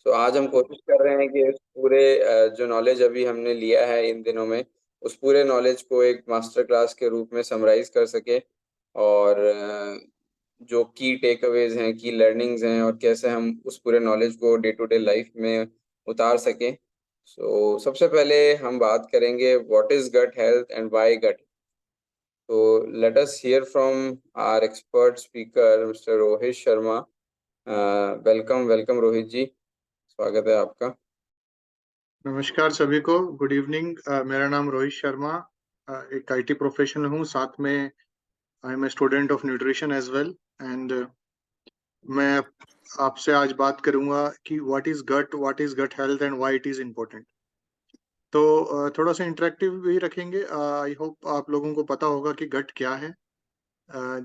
तो आज हम कोशिश कर रहे हैं कि इस पूरे जो नॉलेज अभी हमने लिया है इन दिनों में, उस पूरे नॉलेज को एक मास्टर क्लास के रूप में समराइज कर सके। और जो की टेक अवेज हैं, की लर्निंग्स हैं, और कैसे हम उस पूरे नॉलेज को डे टू डे लाइफ में उतार सकें। सबसे पहले हम बात करेंगे what is gut health and why gut. तो let us hear from our expert speaker mister Rohit Sharma. Welcome welcome Rohit ji, स्वागत है आपका। नमस्कार सभी को, गुड इवनिंग। मेरा नाम रोहित शर्मा, एक आईटी प्रोफेशनल हूँ, साथ में I am a student of nutrition as well. And मैं आपसे आज बात करूंगा कि what is gut health and why it is important. तो थोड़ा सा इंटरेक्टिव भी रखेंगे। आई होप आप लोगों को पता होगा कि गट क्या है।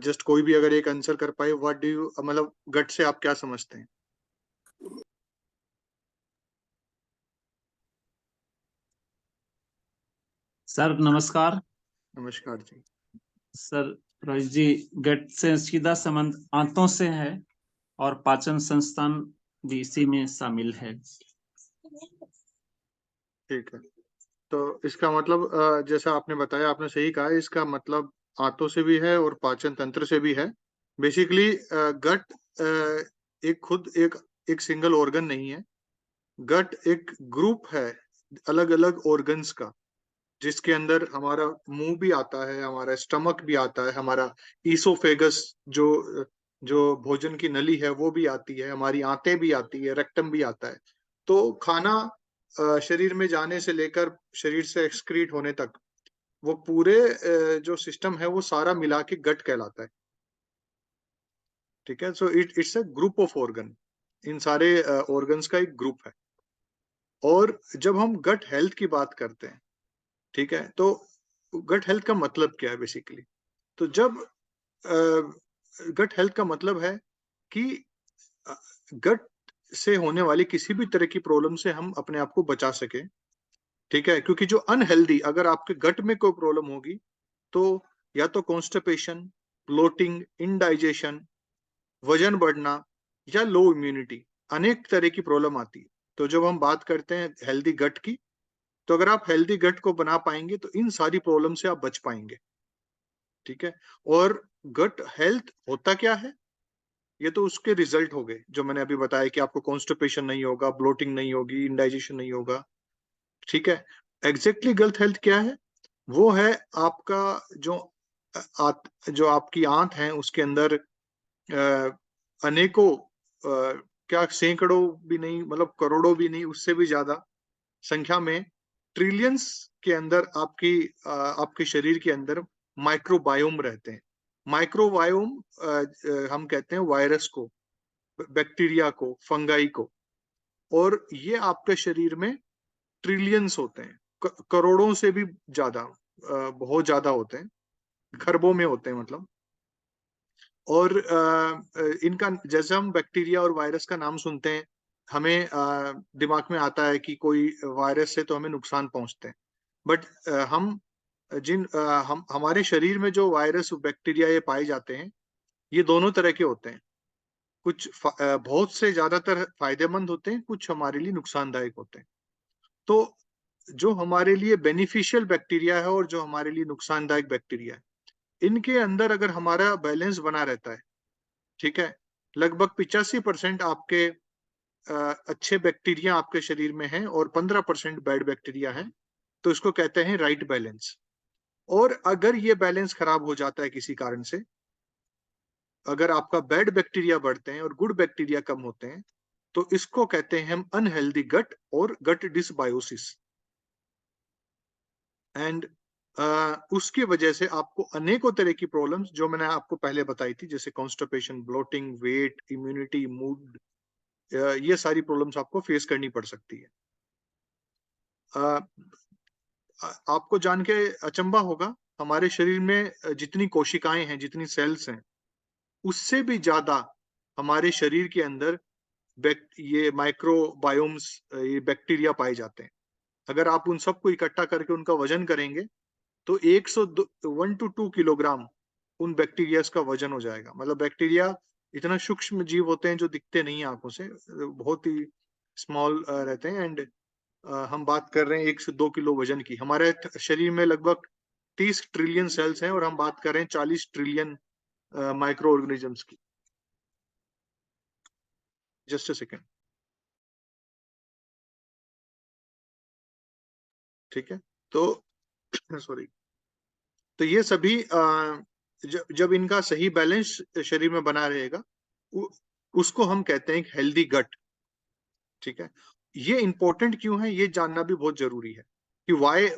जस्ट कोई भी अगर एक आंसर कर पाए, व्हाट डू यू, मतलब गट से आप क्या समझते हैं? सर नमस्कार। नमस्कार जी। सर रोहित जी, गट से सीधा संबंध आंतों से है और पाचन संस्थान भी इसी में शामिल है। ठीक है, तो इसका मतलब जैसा आपने बताया, आपने सही कहा, इसका मतलब आंतों से भी है और पाचन तंत्र से भी है। बेसिकली गट एक खुद एक सिंगल ऑर्गन नहीं है। गट एक ग्रुप है अलग अलग ऑर्गन्स का, जिसके अंदर हमारा मुंह भी आता है, हमारा स्टमक भी आता है, हमारा ईसोफेगस जो जो भोजन की नली है वो भी आती है, हमारी आंतें भी आती है, रेक्टम भी आता है। तो खाना शरीर में जाने से लेकर शरीर से एक्सक्रीट होने तक, वो पूरे जो सिस्टम है वो सारा मिला के गट कहलाता है। ठीक है, so it's a group of organ. इन सारे ऑर्गन्स का एक ग्रुप है। और जब हम गट हेल्थ की बात करते हैं, ठीक है, तो गट हेल्थ का मतलब क्या है बेसिकली? तो जब गट हेल्थ का मतलब है कि गट से होने वाली किसी भी तरह की प्रॉब्लम से हम अपने आप को बचा सके। ठीक है, क्योंकि जो अनहेल्दी, अगर आपके गट में कोई प्रॉब्लम होगी तो या तो कॉन्स्टिपेशन, ब्लोटिंग, इनडाइजेशन, वजन बढ़ना या लो इम्यूनिटी, अनेक तरह की प्रॉब्लम आती है। तो जब हम बात करते हैं हेल्दी गट की, तो अगर आप हेल्दी गट को बना पाएंगे तो इन सारी प्रॉब्लम से आप बच पाएंगे। ठीक है, और गट हेल्थ होता क्या है? ये तो उसके रिजल्ट हो गए जो मैंने अभी बताया कि आपको कॉन्स्टिपेशन नहीं होगा, ब्लोटिंग नहीं होगी, इंडाइजेशन नहीं होगा। ठीक है, एग्जैक्टली गट हेल्थ क्या है? वो है आपका जो जो आपकी आंत है उसके अंदर अनेकों, क्या सैकड़ों भी नहीं, मतलब करोड़ों भी नहीं, उससे भी ज्यादा संख्या में, ट्रिलियंस के अंदर आपके शरीर के अंदर माइक्रोबायोम रहते हैं। माइक्रोबायोम हम कहते हैं वायरस को, बैक्टीरिया को, फंगाई को। और ये आपके शरीर में ट्रिलियंस होते हैं, करोड़ों से भी ज्यादा, बहुत ज्यादा होते हैं, खरबों में होते हैं मतलब। और इनका, जैसे हम बैक्टीरिया और वायरस का नाम सुनते हैं, हमें दिमाग में आता है कि कोई वायरस से तो हमें नुकसान पहुंचते हैं। बट हम जिन हम हमारे शरीर में जो वायरस बैक्टीरिया ये पाए जाते हैं, ये दोनों तरह के होते हैं। कुछ बहुत से ज्यादातर फायदेमंद होते हैं, कुछ हमारे लिए नुकसानदायक होते हैं। तो जो हमारे लिए बेनिफिशियल बैक्टीरिया है और जो हमारे लिए नुकसानदायक बैक्टीरिया है, इनके अंदर अगर हमारा बैलेंस बना रहता है, ठीक है, लगभग 85% आपके अच्छे बैक्टीरिया आपके शरीर में हैं और 15% बैड बैक्टीरिया हैं। तो इसको कहते हैं राइट बैलेंस। और अगर ये बैलेंस खराब हो जाता है किसी कारण से, अगर आपका बैड बैक्टीरिया बढ़ते हैं और गुड बैक्टीरिया कम होते हैं, तो इसको कहते हैं हम अनहेल्दी गट और गट डिसबायोसिस। एंड उसकी वजह से आपको अनेकों तरह की प्रॉब्लम्स, जो मैंने आपको पहले बताई थी, जैसे constipation, bloating, weight, immunity, mood, ये सारी प्रॉब्लम्स आपको फेस करनी पड़ सकती है। आपको जान के अचंभा होगा, हमारे शरीर में जितनी कोशिकाएं हैं, जितनी सेल्स हैं, उससे भी ज्यादा हमारे शरीर के अंदर ये माइक्रोबायोम्स, ये बैक्टीरिया पाए जाते हैं। अगर आप उन सबको इकट्ठा करके उनका वजन करेंगे तो 1 to 2 किलोग्राम उन बैक्टीरिया का वजन हो जाएगा। मतलब बैक्टीरिया इतना सूक्ष्म जीव होते हैं जो दिखते नहीं आंखों से, बहुत ही स्मॉल रहते हैं। एंड हम बात कर रहे हैं 1 से 2 किलो वजन की। हमारे शरीर में लगभग 30 ट्रिलियन सेल्स हैं और हम बात कर रहे हैं 40 ट्रिलियन माइक्रो ऑर्गेनिजम्स की। Just a second. ठीक है, तो सॉरी, तो ये सभी जब इनका सही बैलेंस शरीर में बना रहेगा, उसको हम कहते हैं एक हेल्दी गट। ठीक है, ये इंपॉर्टेंट क्यों है ये जानना भी बहुत जरूरी है कि वाई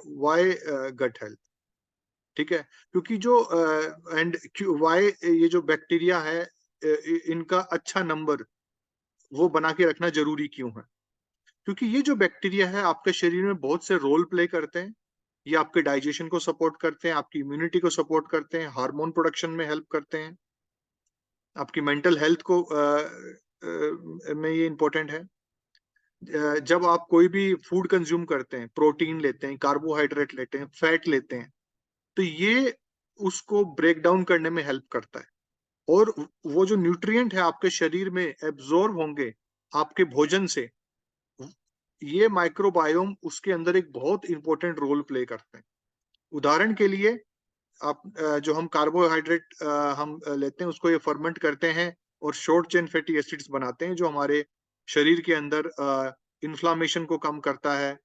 गट हेल्थ। ठीक है, क्योंकि जो एंड वाई ये जो बैक्टीरिया है इनका अच्छा नंबर वो बना के रखना जरूरी क्यों है? क्योंकि ये जो बैक्टीरिया है आपके शरीर में बहुत से रोल प्ले करते हैं। ये आपके डाइजेशन को सपोर्ट करते हैं, आपकी इम्यूनिटी को सपोर्ट करते हैं, हार्मोन प्रोडक्शन में हेल्प करते हैं, आपकी मेंटल हेल्थ को में ये इंपॉर्टेंट है। जब आप कोई भी फूड कंज्यूम करते हैं, प्रोटीन लेते हैं, कार्बोहाइड्रेट लेते हैं, फैट लेते हैं, तो ये उसको ब्रेक डाउन करने में हेल्प करता है। और वो जो न्यूट्रिएंट है आपके शरीर में एब्जॉर्ब होंगे आपके भोजन से, ये माइक्रोबायोम उसके अंदर एक बहुत इंपॉर्टेंट रोल प्ले करते हैं। उदाहरण के लिए आप जो हम कार्बोहाइड्रेट हम लेते हैं उसको ये फर्मेंट करते हैं और शॉर्ट चेन फैटी एसिड्स बनाते हैं जो हमारे शरीर के अंदर इन्फ्लामेशन को कम करता है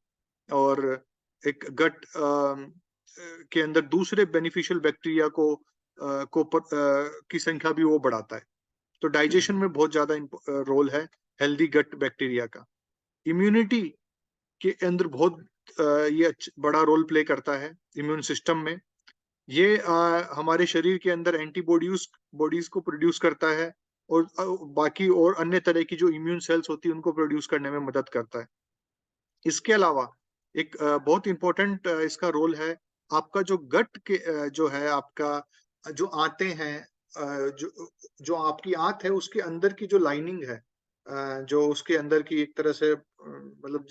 और एक गट के अंदर दूसरे बेनिफिशियल बैक्टीरिया की संख्या भी वो बढ़ाता है। तो डाइजेशन में बहुत ज्यादा रोल है हेल्दी गट बैक्टीरिया का। इम्यूनिटी के अंदर बहुत ये बड़ा रोल प्ले करता है इम्यून सिस्टम में। ये हमारे शरीर के अंदर बॉडीज को प्रोड्यूस करता है और बाकी और अन्य तरह की जो इम्यून सेल्स होती है उनको प्रोड्यूस करने में मदद करता है। इसके अलावा एक बहुत इंपॉर्टेंट इसका रोल है आपका जो गट के जो है आपका जो आंतें हैं, जो आपकी आंत है उसके अंदर की जो लाइनिंग है, जो उसके अंदर की एक तरह से मतलब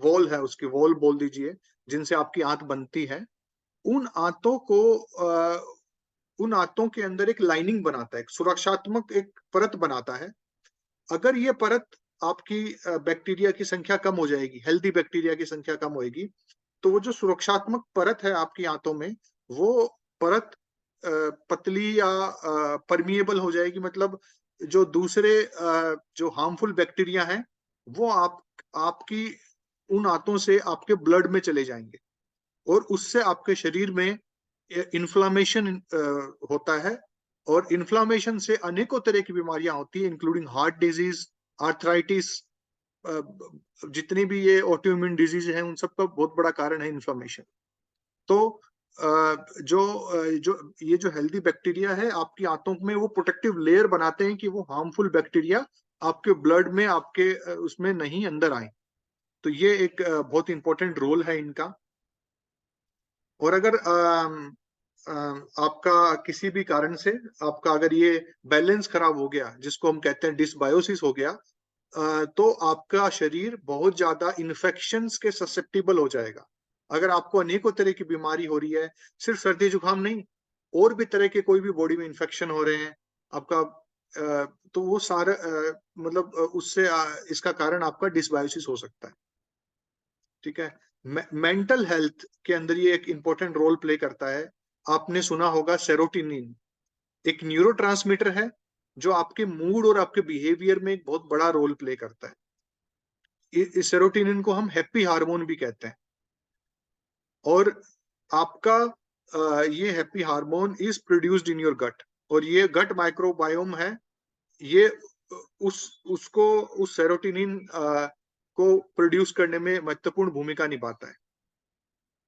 वॉल है, उसकी वॉल बोल दीजिए, जिनसे आपकी आंत बनती है, उन आंतों को उन आंतों के अंदर एक लाइनिंग बनाता है, एक सुरक्षात्मक एक परत बनाता है। अगर ये परत आपकी बैक्टीरिया की संख्या कम हो जाएगी, हेल्दी बैक्टीरिया की संख्या कम होगी, तो वो जो सुरक्षात्मक परत है आपकी आंतों में, वो परत पतली या परमिएबल हो जाएगी। मतलब जो दूसरे जो हार्मफुल बैक्टीरिया हैं वो आपकी उन आंतों से आपके ब्लड में चले जाएंगे और उससे आपके शरीर में इन्फ्लामेशन होता है। और इन्फ्लामेशन से अनेकों तरह की बीमारियां होती है, इंक्लूडिंग हार्ट डिजीज, आर्थराइटिस, जितनी भी ये ऑटोइम्यून डिजीज हैं उन सब का बहुत बड़ा कारण है इन्फ्लामेशन। तो जो ये जो हेल्दी बैक्टीरिया है आपकी आंतों में वो प्रोटेक्टिव लेयर बनाते हैं कि वो हार्मफुल बैक्टीरिया आपके ब्लड में आपके उसमें नहीं अंदर आए। तो ये एक बहुत इंपॉर्टेंट रोल है इनका। और अगर आपका किसी भी कारण से आपका अगर ये बैलेंस खराब हो गया, जिसको हम कहते हैं डिसबायोसिस हो गया, तो आपका शरीर बहुत ज्यादा इन्फेक्शंस के ससेप्टिबल हो जाएगा। अगर आपको अनेकों तरह की बीमारी हो रही है, सिर्फ सर्दी जुकाम नहीं, और भी तरह के कोई भी बॉडी में इन्फेक्शन हो रहे हैं आपका, तो वो सारा मतलब उससे इसका कारण आपका डिसबायोसिस हो सकता है। ठीक है, मेंटल हेल्थ के अंदर ये एक इंपॉर्टेंट रोल प्ले करता है। आपने सुना होगा सेरोटोनिन, एक न्यूरोट्रांसमीटर है जो आपके मूड और आपके बिहेवियर में एक बहुत बड़ा रोल प्ले करता है। इस सेरोटोनिन को हम हैप्पी हार्मोन भी कहते हैं। और आपका ये happy hormone is produced in your gut, और ये गट माइक्रोबायोम है, ये उस सेरोटोनिन को प्रोड्यूस करने में महत्वपूर्ण भूमिका निभाता है।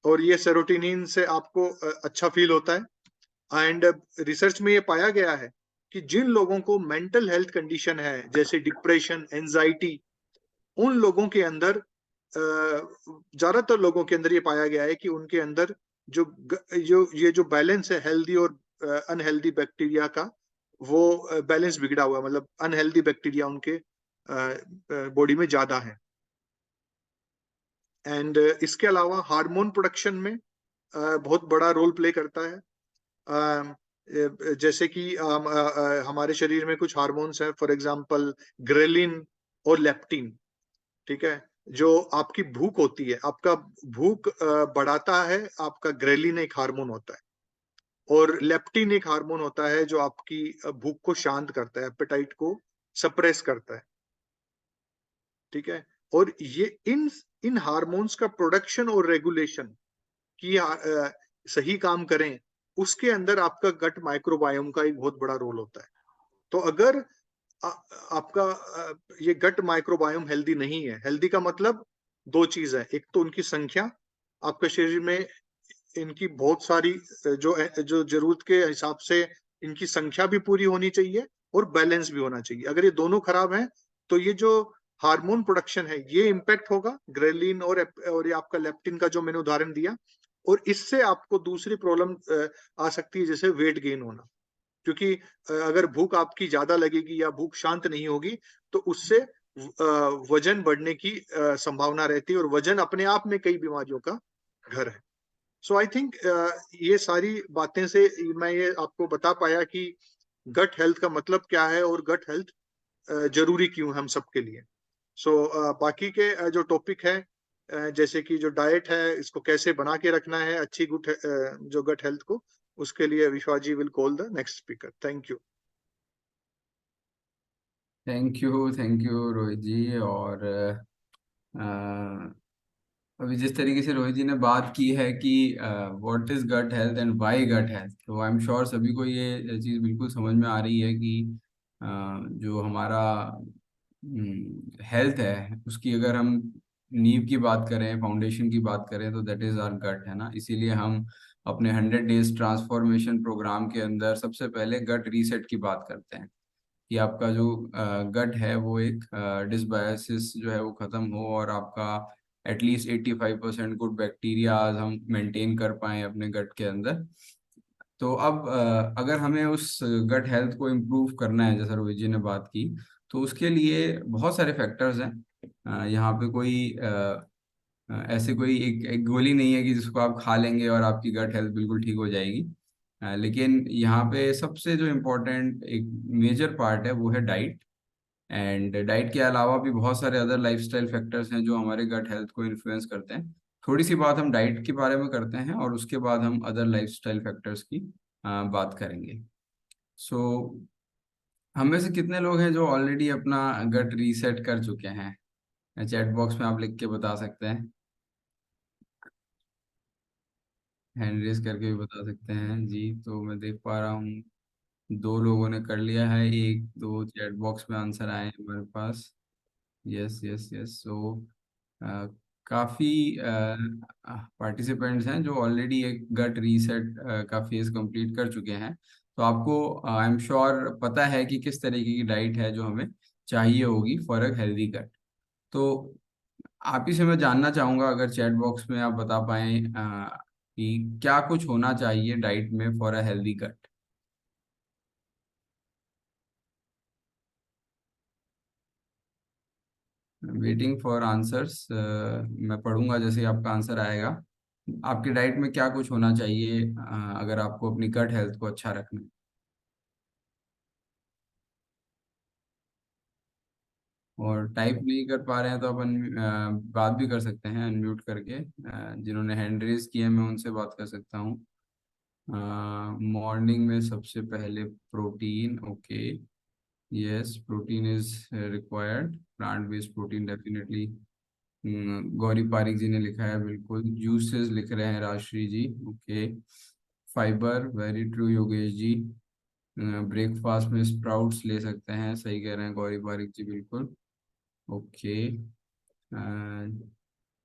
और ये सेरोटोनिन से आपको अच्छा फील होता है। एंड रिसर्च में ये पाया गया है कि जिन लोगों को मेंटल हेल्थ कंडीशन है जैसे डिप्रेशन, एंजाइटी, उन लोगों के अंदर ज्यादातर लोगों के अंदर ये पाया गया है कि उनके अंदर ये जो बैलेंस है हेल्दी और अनहेल्दी बैक्टीरिया का, वो बैलेंस बिगड़ा हुआ है। मतलब अनहेल्दी बैक्टीरिया उनके बॉडी में ज्यादा है। एंड इसके अलावा हार्मोन प्रोडक्शन में बहुत बड़ा रोल प्ले करता है। जैसे कि हमारे शरीर में कुछ हार्मोन्स हैं, फॉर एग्जांपल ग्रेलिन और लेप्टिन। ठीक है। जो आपकी भूख होती है, आपका भूख बढ़ाता है, आपका ग्रेलिन एक हार्मोन होता है, और लेप्टिन एक हार्मोन होता है जो आपकी भूख को शांत करता है, एपेटाइट को सप्रेस करता है, ठीक है। और ये इन हार्मोन्स का प्रोडक्शन और रेगुलेशन की सही काम करें, उसके अंदर आपका गट माइक्रोबायोम का एक बहुत बड़ा रोल होता है। तो अगर आपका ये गट माइक्रोबायोम हेल्दी नहीं है, हेल्दी का मतलब दो चीज है, एक तो उनकी संख्या, आपके शरीर में इनकी बहुत सारी जो जो जरूरत के हिसाब से इनकी संख्या भी पूरी होनी चाहिए और बैलेंस भी होना चाहिए। अगर ये दोनों खराब हैं तो ये जो हार्मोन प्रोडक्शन है ये इम्पैक्ट होगा, ग्रेलिन और ये आपका लेप्टिन का जो मैंने उदाहरण दिया, और इससे आपको दूसरी प्रॉब्लम आ सकती है, जैसे वेट गेन होना। क्योंकि अगर भूख आपकी ज्यादा लगेगी या भूख शांत नहीं होगी तो उससे वजन बढ़ने की संभावना रहती है, और वजन अपने आप में कई बीमारियों का घर है। सो आई थिंक ये सारी बातें से मैं ये आपको बता पाया कि गट हेल्थ का मतलब क्या है और गट हेल्थ जरूरी क्यों है हम सबके लिए। सो बाकी के जो टॉपिक है, जैसे कि जो डाइट है इसको कैसे बना के रखना है अच्छी जो गट हेल्थ को, उसके लिए Vishwas ji will call the next speaker. Thank you. Thank you Rohit ji. और अभी जिस तरीके से रोहित जी ने बात की है कि what is gut health and why gut health, तो आई एम श्योर सभी को ये चीज़ बिल्कुल समझ में आ रही है कि जो हमारा हेल्थ है उसकी अगर हम नींव की बात करें, फाउंडेशन की बात करें, तो दैट इज आवर गट, है ना। इसीलिए हम अपने 100 डेज ट्रांसफॉर्मेशन प्रोग्राम के अंदर सबसे पहले गट रीसेट की बात करते हैं कि आपका जो गट है वो एक डिसबायोसिस जो है वो खत्म हो, और आपका एटलीस्ट 85% गुड बैक्टीरिया हम मेंटेन कर पाए अपने गट के अंदर। तो अब अगर हमें उस गट हेल्थ को इम्प्रूव करना है, जैसा रोहित जी ने बात की, तो उसके लिए बहुत सारे फैक्टर्स हैं। यहाँ पे कोई ऐसे कोई एक गोली नहीं है कि जिसको आप खा लेंगे और आपकी गट हेल्थ बिल्कुल ठीक हो जाएगी। लेकिन यहाँ पे सबसे जो इम्पोर्टेंट एक मेजर पार्ट है वो है डाइट। एंड डाइट के अलावा भी बहुत सारे अदर लाइफस्टाइल फैक्टर्स हैं जो हमारे गट हेल्थ को इन्फ्लुएंस करते हैं। थोड़ी सी बात हम डाइट के बारे में करते हैं और उसके बाद हम अदर लाइफस्टाइल फैक्टर्स की बात करेंगे। सो हम में से कितने लोग हैं जो ऑलरेडी अपना गट रीसेट कर चुके हैं? चैट बॉक्स में आप लिख के बता सकते हैं, हैंड रेज करके भी बता सकते हैं जी। तो मैं देख पा रहा हूँ 2 लोगों ने कर लिया है, 1 2 चैट बॉक्स में आंसर आए हैं हमारे पास। Yes yes yes. सो काफ़ी पार्टिसिपेंट्स हैं जो ऑलरेडी एक गट रीसेट का फेज कंप्लीट कर चुके हैं। तो आपको आई एम श्योर पता है कि किस तरीके की डाइट है जो हमें चाहिए होगी फॉर अ हेल्दी गट। तो आप ही से मैं जानना चाहूँगा, अगर चैट बॉक्स में आप बता पाएँ कि क्या कुछ होना चाहिए डाइट में for a healthy gut. Waiting for answers. मैं पढ़ूंगा जैसे ही आपका आंसर आएगा। आपकी डाइट में क्या कुछ होना चाहिए अगर आपको अपनी गट हेल्थ को अच्छा रखना है? और टाइप नहीं कर पा रहे हैं तो अपन बात भी कर सकते हैं अनम्यूट करके। जिन्होंने हैंड रेज किए मैं उनसे बात कर सकता हूँ। मॉर्निंग में सबसे पहले protein, okay, yes, protein is required, plant based protein definitely. Gauri Pareek ji ने लिखा है बिल्कुल। जूसेस लिख रहे हैं Rajshree ji, okay. Fibre, very true Yogesh ji. Breakfast में स्प्राउट्स ले सकते हैं, सही कह रहे हैं गौरी पारिक जी, बिल्कुल, ओके।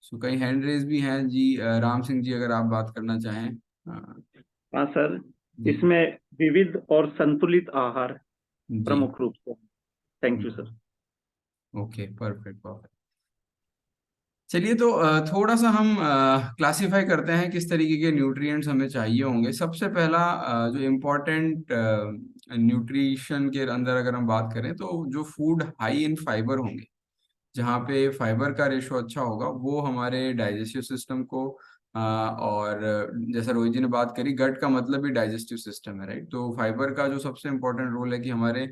सो कई हैंड रेज भी हैं जी। राम सिंह जी अगर आप बात करना चाहें। हाँ सर, जी इसमें विविध और संतुलित आहार जी। प्रमुख रूप से। Thank you sir. Okay, perfect perfect. चलिए तो थोड़ा सा हम क्लासिफाई करते हैं किस तरीके के न्यूट्रिएंट्स हमें चाहिए होंगे। सबसे पहला जो इम्पोर्टेंट न्यूट्रिशन के अंदर अगर हम बात करें तो जो फूड हाई इन फाइबर होंगे, जहाँ पे फाइबर का रेशो अच्छा होगा, वो हमारे डाइजेस्टिव सिस्टम को और जैसा रोहित जी ने बात करी, गट का मतलब भी डाइजेस्टिव सिस्टम है, राइट। तो फाइबर का जो सबसे इम्पोर्टेंट रोल है कि हमारे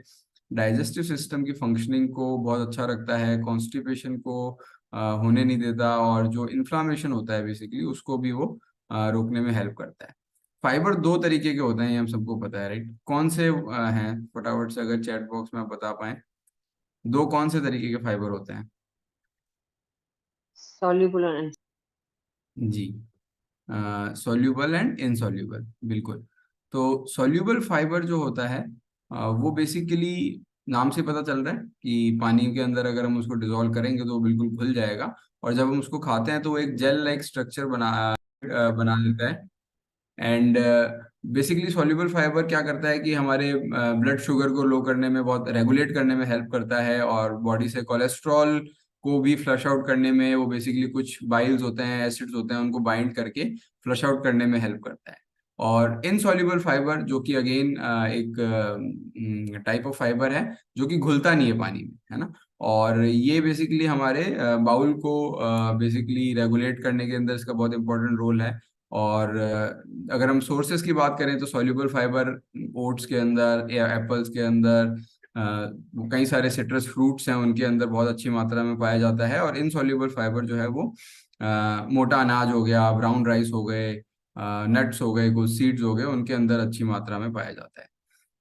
डाइजेस्टिव सिस्टम की फंक्शनिंग को बहुत अच्छा रखता है, कॉन्स्टिपेशन को होने नहीं देता, और जो इन्फ्लामेशन होता है बेसिकली उसको भी वो रोकने में हेल्प करता है। फाइबर दो तरीके के होते हैं, ये हम सबको पता है, राइट? कौन से हैं, फटाफट से अगर चैट बॉक्स में आप बता पाए, दो कौन से तरीके के फाइबर होते हैं? soluble and जी, सॉल्यूबल एंड इनसॉल्यूबल, बिल्कुल। तो सॉल्यूबल फाइबर जो होता है वो बेसिकली नाम से पता चल रहा है कि पानी के अंदर अगर हम उसको डिसॉल्व करेंगे तो वो बिल्कुल घुल जाएगा, और जब हम उसको खाते हैं तो वो एक जेल लाइक स्ट्रक्चर बना देता है। एंड बेसिकली सॉल्यूबल फाइबर क्या करता है कि हमारे ब्लड शुगर को लो करने में, बहुत रेगुलेट करने में हेल्प करता है, और बॉडी से कोलेस्ट्रॉल को भी फ्लश आउट करने में, वो बेसिकली कुछ बाइल्स होते हैं, एसिड्स होते हैं, उनको बाइंड करके फ्लश आउट करने में हेल्प करता है। और इनसॉल्यूबल फाइबर जो कि अगेन एक टाइप ऑफ फाइबर है जो कि घुलता नहीं है पानी में, है ना, और ये बेसिकली हमारे बाउल को बेसिकली रेगुलेट करने के अंदर इसका बहुत इंपॉर्टेंट रोल है। और अगर हम सोर्सेज की बात करें तो सॉल्यूबल फाइबर ओट्स के अंदर या एप्पल्स के अंदर, कई सारे सिट्रस फ्रूट्स हैं उनके अंदर बहुत अच्छी मात्रा में पाया जाता है। और इनसॉल्यूबल फाइबर जो है वो मोटा अनाज हो गया, ब्राउन राइस हो गए, नट्स हो गए, कुछ सीड्स हो गए, उनके अंदर अच्छी मात्रा में पाया जाता है।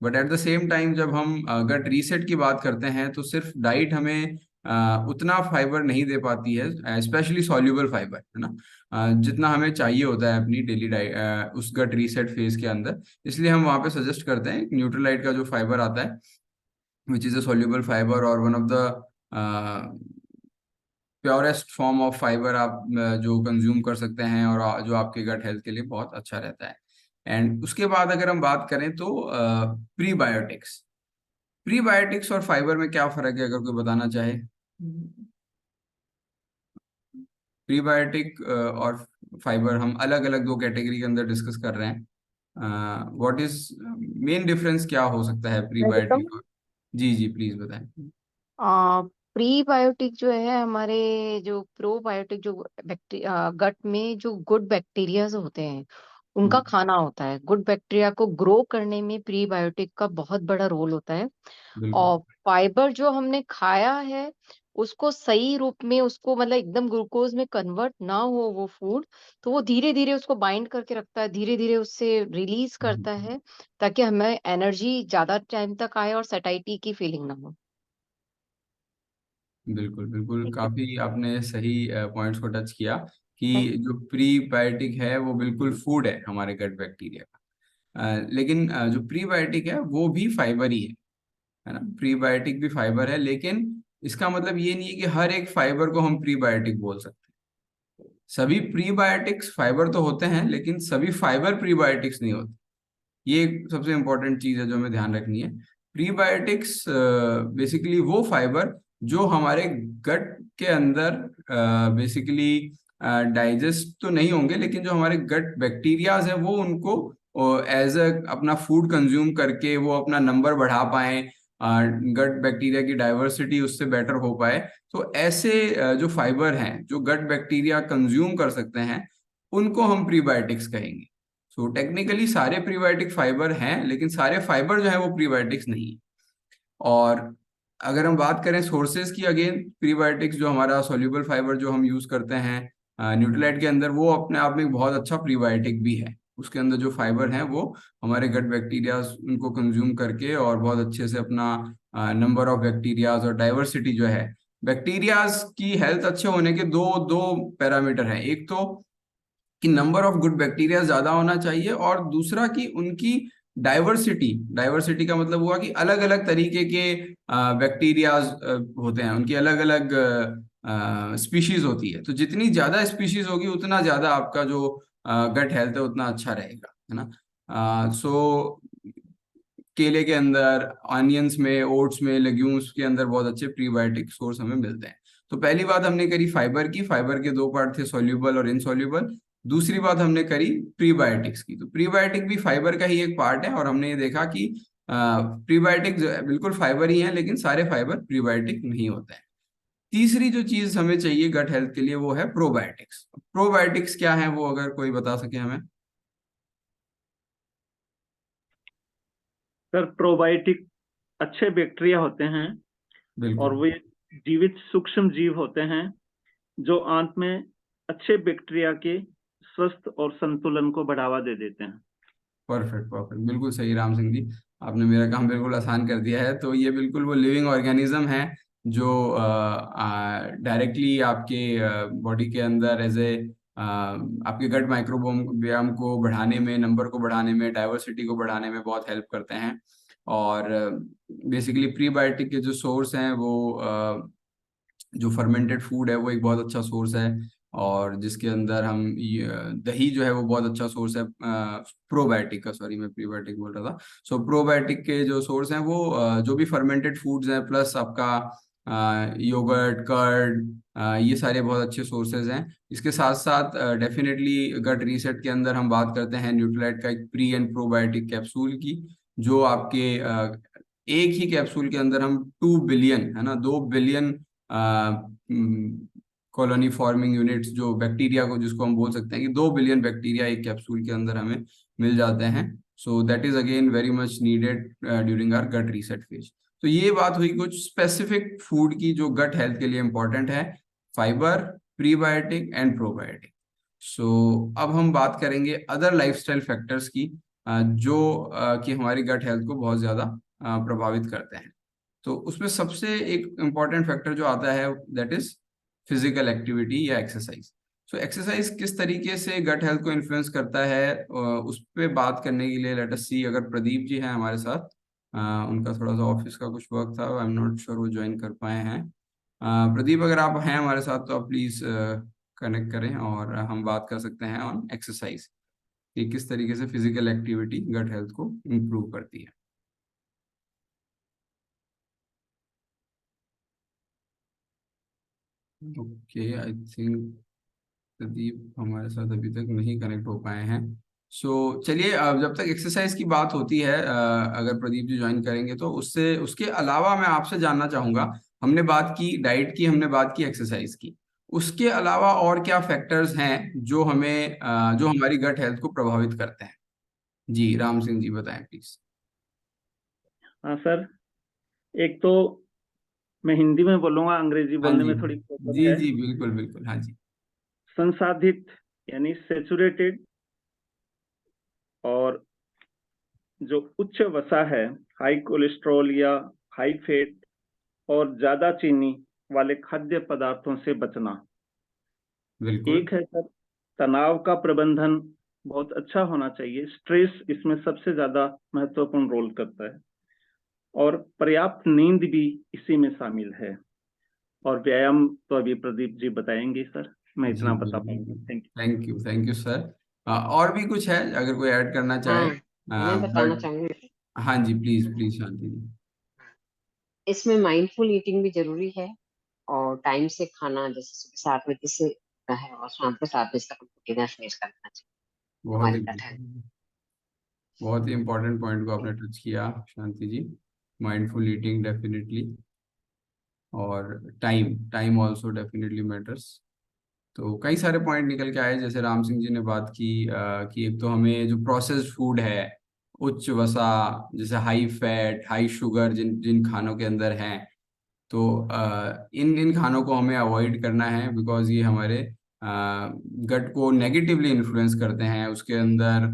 But at the same time जब हम गट रीसेट की बात करते हैं तो सिर्फ डाइट हमें उतना फाइबर नहीं दे पाती है, स्पेशली सॉल्यूबल फाइबर, है ना, जितना हमें चाहिए होता है अपनी डेली डाइट उस गट रीसेट फेज के अंदर। इसलिए हम वहाँ पे सजेस्ट करते हैं न्यूट्रलाइट का जो फाइबर आता है, which is a soluble fibre, और one of the purest form of fibre आप जो कंज्यूम कर सकते हैं, और जो आपके गट हेल्थ के लिए बहुत अच्छा रहता है। एंड उसके बाद अगर हम बात करें तो प्रीबायोटिक्स, प्रीबायोटिक्स और फाइबर में क्या फर्क है, अगर कोई बताना चाहे? प्रीबायोटिक और फाइबर हम अलग अलग दो कैटेगरी के अंदर डिस्कस कर रहे हैं। व्हाट इज मेन डिफरेंस, क्या हो सकता है मैं बताऊं। प्रीबायोटिक और? जी जी, प्लीज बताएं। प्रीबायोटिक जो है हमारे, जो प्रोबायोटिक जो बैक्टीरिया गट में जो गुड बैक्टीरिया होते हैं उनका खाना होता है। गुड बैक्टीरिया को ग्रो करने में प्रीबायोटिक का बहुत बड़ा रोल होता है। बिल्कुल और फाइबर जो हमने खाया है उसको सही रूप में, उसको मतलब एकदम ग्लूकोज में कन्वर्ट ना हो वो फूड, तो वो धीरे धीरे उसको बाइंड करके रखता है, धीरे धीरे उससे रिलीज करता है, ताकि हमें एनर्जी ज्यादा टाइम तक आए और सैटिस्फाई की फीलिंग ना हो। बिल्कुल बिल्कुल, ठीक है। काफी आपने सही पॉइंट्स को टच किया कि Thank- जो प्रीबायोटिक है वो बिल्कुल फूड है हमारे गट बैक्टीरिया का। लेकिन जो प्रीबायोटिक है वो भी फाइबर ही है ना, प्रीबायोटिक भी फाइबर है, लेकिन इसका मतलब ये नहीं है कि हर एक फाइबर को हम प्रीबायोटिक बोल सकते हैं। सभी प्रीबायोटिक्स फाइबर तो होते हैं, लेकिन सभी फाइबर प्रीबायोटिक्स नहीं होते। ये एक सबसे इंपॉर्टेंट चीज है जो हमें ध्यान रखनी है। प्रीबायोटिक्स बेसिकली वो फाइबर जो हमारे गट के अंदर बेसिकली डाइजेस्ट तो नहीं होंगे, लेकिन जो हमारे गट बैक्टीरियाज हैं वो उनको एज अ अपना फूड कंज्यूम करके वो अपना नंबर बढ़ा पाए, गट बैक्टीरिया की डाइवर्सिटी उससे बेटर हो पाए। तो ऐसे जो फाइबर हैं जो गट बैक्टीरिया कंज्यूम कर सकते हैं, उनको हम प्रीबायोटिक्स कहेंगे। सो टेक्निकली सारे प्रीबायोटिक फाइबर हैं, लेकिन सारे फाइबर जो है वो प्रीबायोटिक्स नहीं है। और अगर हम बात करें सोर्सेज की, अगेन प्रीबायोटिक्स जो हमारा सॉल्यूबल फाइबर जो हम यूज करते हैं न्यूट्रीलाइट के अंदर, वो अपने आप में एक बहुत अच्छा प्रीबायोटिक भी है। उसके अंदर जो फाइबर हैं वो हमारे गट बैक्टीरिया उनको कंज्यूम करके और बहुत अच्छे से अपना नंबर ऑफ बैक्टीरियाज और डाइवर्सिटी जो है, बैक्टीरियाज की हेल्थ अच्छे होने के दो दो पैरामीटर हैं। एक तो कि नंबर ऑफ गुड बैक्टीरिया ज्यादा होना चाहिए, और दूसरा कि उनकी डाइवर्सिटी, डाइवर्सिटी का मतलब हुआ कि अलग अलग तरीके के बैक्टीरियाज होते हैं, उनकी अलग अलग स्पीशीज होती है। तो जितनी ज्यादा स्पीशीज होगी उतना ज्यादा आपका जो गट हेल्थ है उतना अच्छा रहेगा, है ना। सो केले के अंदर, ऑनियंस में, ओट्स में, लेग्यूम्स के अंदर बहुत अच्छे प्रीबायोटिक सोर्स हमें मिलते हैं। तो पहली बात हमने करी फाइबर की, फाइबर के दो पार्ट थे, सॉल्यूबल और इनसॉल्यूबल। दूसरी बात हमने करी प्रीबायोटिक्स की, तो प्रीबायोटिक भी फाइबर का ही एक पार्ट है, और हमने ये देखा कि प्रीबायोटिक बिल्कुल फाइबर ही है, लेकिन सारे फाइबर प्रीबायोटिक नहीं होते हैं। तीसरी जो चीज हमें चाहिए गट हेल्थ के लिए वो है प्रोबायोटिक्स। प्रोबायोटिक्स क्या है वो अगर कोई बता सके हमें? सर प्रोबायोटिक अच्छे बैक्टीरिया होते हैं और बिल्कुल वे जीवित सूक्ष्म जीव होते हैं जो आंत में अच्छे बैक्टीरिया के स्वस्थ और संतुलन को बढ़ावा दे देते हैं। परफेक्ट परफेक्ट, बिल्कुल सही राम सिंह जी, आपने मेरा काम बिल्कुल आसान कर दिया है। तो ये बिल्कुल वो लिविंग ऑर्गेनिज्म है जो डायरेक्टली आपके बॉडी के अंदर एज ए आपके गट माइक्रोबियम को बढ़ाने में, नंबर को बढ़ाने में, डाइवर्सिटी को बढ़ाने में बहुत हेल्प करते हैं। और बेसिकली प्रीबायोटिक के जो सोर्स हैं वो जो फर्मेंटेड फूड है वो एक बहुत अच्छा सोर्स है, और जिसके अंदर हम दही जो है वो बहुत अच्छा सोर्स है प्रोबायोटिक का, सॉरी मैं प्रीबायोटिक बोल रहा था। सो प्रोबायोटिक के जो सोर्स हैं वो जो भी फर्मेंटेड फूड्स हैं, प्लस आपका योगर्ट, कर्ड, ये सारे बहुत अच्छे सोर्सेज हैं। इसके साथ साथ डेफिनेटली गट रीसेट के अंदर हम बात करते हैं न्यूट्रीलाइट का एक प्री एंड प्रोबायोटिक कैप्सूल की, जो आपके एक ही कैप्सूल के अंदर हम 2 बिलियन, है ना, 2 बिलियन कॉलोनी फॉर्मिंग यूनिट्स, जो बैक्टीरिया को, जिसको हम बोल सकते हैं कि 2 बिलियन बैक्टीरिया एक कैप्सूल के अंदर हमें मिल जाते हैं। So that is again very much needed during our gut reset phase. तो ये बात हुई कुछ स्पेसिफिक फूड की जो गट हेल्थ के लिए इंपॉर्टेंट है, फाइबर, प्रीबायोटिक एंड प्रोबायोटिक। सो अब हम बात करेंगे अदर लाइफस्टाइल फैक्टर्स की, जो कि हमारी गट हेल्थ को बहुत ज्यादा प्रभावित करते हैं। तो उसमें सबसे एक इम्पॉर्टेंट फैक्टर जो आता है दैट इज फिजिकल एक्टिविटी या एक्सरसाइज। सो एक्सरसाइज किस तरीके से गट हेल्थ को इन्फ्लुएंस करता है, उस पर बात करने के लिए लेट अस सी, अगर प्रदीप जी हैं हमारे साथ, उनका थोड़ा सा ऑफिस का कुछ वर्क था, आई एम नॉट श्योर वो ज्वाइन कर पाए हैं। प्रदीप अगर आप हैं हमारे साथ तो आप प्लीज कनेक्ट करें और हम बात कर सकते हैं ऑन एक्सरसाइज कि किस तरीके से फिजिकल एक्टिविटी गट हेल्थ को इम्प्रूव करती है। ओके, आई थिंक प्रदीप हमारे साथ अभी तक नहीं कनेक्ट हो पाए हैं। सो चलिए, जब तक एक्सरसाइज की बात होती है, अगर प्रदीप जी ज्वाइन करेंगे तो उससे उसके अलावा मैं आपसे जानना चाहूंगा, हमने बात की डाइट की, हमने बात की एक्सरसाइज की, उसके अलावा और क्या फैक्टर्स हैं जो हमें जो हमारी गट हेल्थ को प्रभावित करते हैं? जी राम सिंह जी बताएं प्लीज। हाँ सर, एक तो मैं हिंदी में बोलूंगा, अंग्रेजी हाँ बोलने जी, में थोड़ी प्रॉब्लम जी है। जी बिल्कुल बिल्कुल, हाँ जी। संसाधित यानी सेचुरेटेड, और जो उच्च वसा है, हाई कोलेस्ट्रॉल या हाई फैट और ज्यादा चीनी वाले खाद्य पदार्थों से बचना। बिल्कुल एक है सर, तनाव का प्रबंधन बहुत अच्छा होना चाहिए, स्ट्रेस इसमें सबसे ज्यादा महत्वपूर्ण रोल करता है, और पर्याप्त नींद भी इसी में शामिल है, और व्यायाम तो अभी प्रदीप जी बताएंगे सर, मैं जी इतना जी बता पाऊंगा। Thank thank you sir. और भी कुछ है अगर कोई ऐड करना चाहे? हाँ, मैं बताना बट चाहूंगी। हाँ जी, प्लीज प्लीज शांति जी। इसमें माइंडफुल ईटिंग भी जरूरी है, और टाइम से खाना, जैसे सुबह 7 बजे से है और शाम को 7 बजे तक डिनर फिनिश करना चाहिए बहुत हमारी ही गट हेल्थ। बहुत ही इम्पोर्टेंट पॉइंट को आपने टच किया शांति जी, माइंडफुल ईटिंग डेफिनेटली, और time time also definitely matters. तो कई सारे पॉइंट निकल के आए, जैसे राम सिंह जी ने बात की कि एक तो हमें जो प्रोसेस्ड फूड है, उच्च वसा, जैसे हाई फैट, हाई शुगर जिन जिन खानों के अंदर हैं, तो इन इन खानों को हमें अवॉइड करना है, बिकॉज ये हमारे गट को नेगेटिवली इन्फ्लुएंस करते हैं। उसके अंदर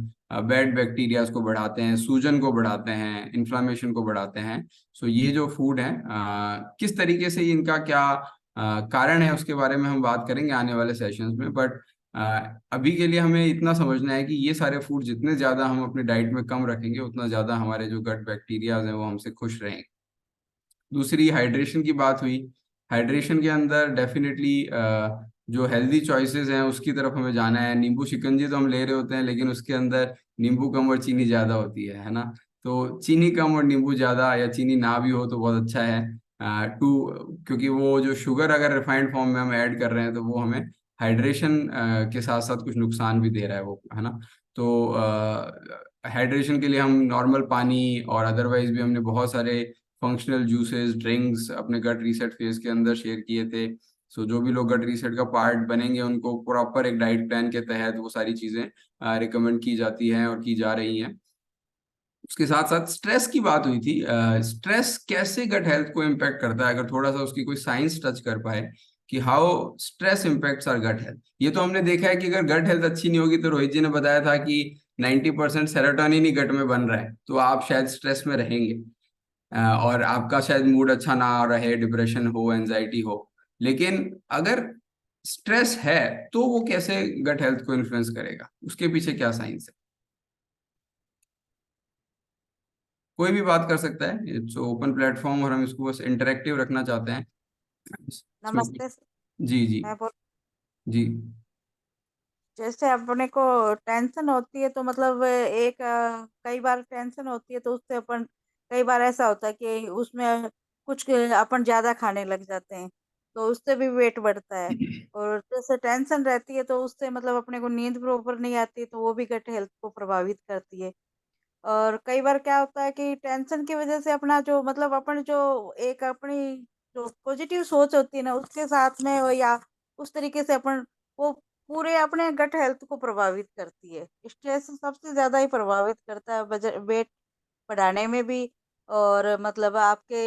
बैड बैक्टीरियाज को बढ़ाते हैं, सूजन को बढ़ाते हैं, इन्फ्लामेशन को बढ़ाते हैं। सो ये जो फूड है, किस तरीके से इनका क्या कारण है उसके बारे में हम बात करेंगे आने वाले सेशंस में। बट अभी के लिए हमें इतना समझना है कि ये सारे फूड जितने ज़्यादा हम अपनी डाइट में कम रखेंगे, उतना ज़्यादा हमारे जो गट बैक्टीरियाज हैं वो हमसे खुश रहेंगे। दूसरी हाइड्रेशन की बात हुई। हाइड्रेशन के अंदर डेफिनेटली जो हेल्दी चॉइसेस हैं उसकी तरफ हमें जाना है। नींबू शिकंजी तो हम ले रहे होते हैं, लेकिन उसके अंदर नींबू कम और चीनी ज़्यादा होती है ना। तो चीनी कम और नींबू ज़्यादा, या चीनी ना भी हो तो बहुत अच्छा है। क्योंकि वो जो शुगर अगर रिफाइंड फॉर्म में हम ऐड कर रहे हैं तो वो हमें हाइड्रेशन के साथ साथ कुछ नुकसान भी दे रहा है वो, है ना। तो हाइड्रेशन के लिए हम नॉर्मल पानी, और अदरवाइज भी हमने बहुत सारे फंक्शनल जूसेस, ड्रिंक्स अपने गट रीसेट फेज के अंदर शेयर किए थे। सो जो भी लोग गट रीसेट का पार्ट बनेंगे उनको प्रॉपर एक डाइट प्लान के तहत वो सारी चीज़ें रिकमेंड की जाती हैं और की जा रही हैं। उसके साथ साथ स्ट्रेस की बात हुई थी। स्ट्रेस कैसे गट हेल्थ को इम्पैक्ट करता है, अगर थोड़ा सा उसकी कोई साइंस टच कर पाए कि how stress impacts our gut health. ये तो हमने देखा है कि अगर गट हेल्थ अच्छी नहीं होगी, तो रोहित जी ने बताया था कि 90% सेरोटोनिन ही गट में बन रहा है, तो आप शायद स्ट्रेस में रहेंगे और आपका शायद मूड अच्छा ना रहे, डिप्रेशन हो, एंजाइटी हो। लेकिन अगर स्ट्रेस है तो वो कैसे गट हेल्थ को इन्फ्लुएंस करेगा, उसके पीछे क्या साइंस है? कोई भी बात कर सकता है, इट्स ओपन प्लेटफॉर्म और हम इसको बस इंटरेक्टिव रखना चाहते हैं। इसमें नमस्ते सर। जी जी मैं बोल जी जैसे अपने को टेंशन होती है तो मतलब कई बार टेंशन होती है तो उससे अपन कई बार ऐसा होता है कि उसमें कुछ अपन ज्यादा खाने लग जाते हैं तो उससे भी वेट बढ़ता है। और जैसे टेंशन रहती है तो उससे मतलब अपने को नींद प्रॉपर नहीं आती तो वो भी गट हेल्थ को प्रभावित करती है। और कई बार क्या होता है कि टेंशन की वजह से अपना जो मतलब अपन जो एक अपनी जो पॉजिटिव सोच होती है ना उसके साथ में या उस तरीके से अपन वो पूरे अपने गट हेल्थ को प्रभावित करती है। स्ट्रेस सबसे ज्यादा ही प्रभावित करता है वेट बढ़ाने में भी। और मतलब आपके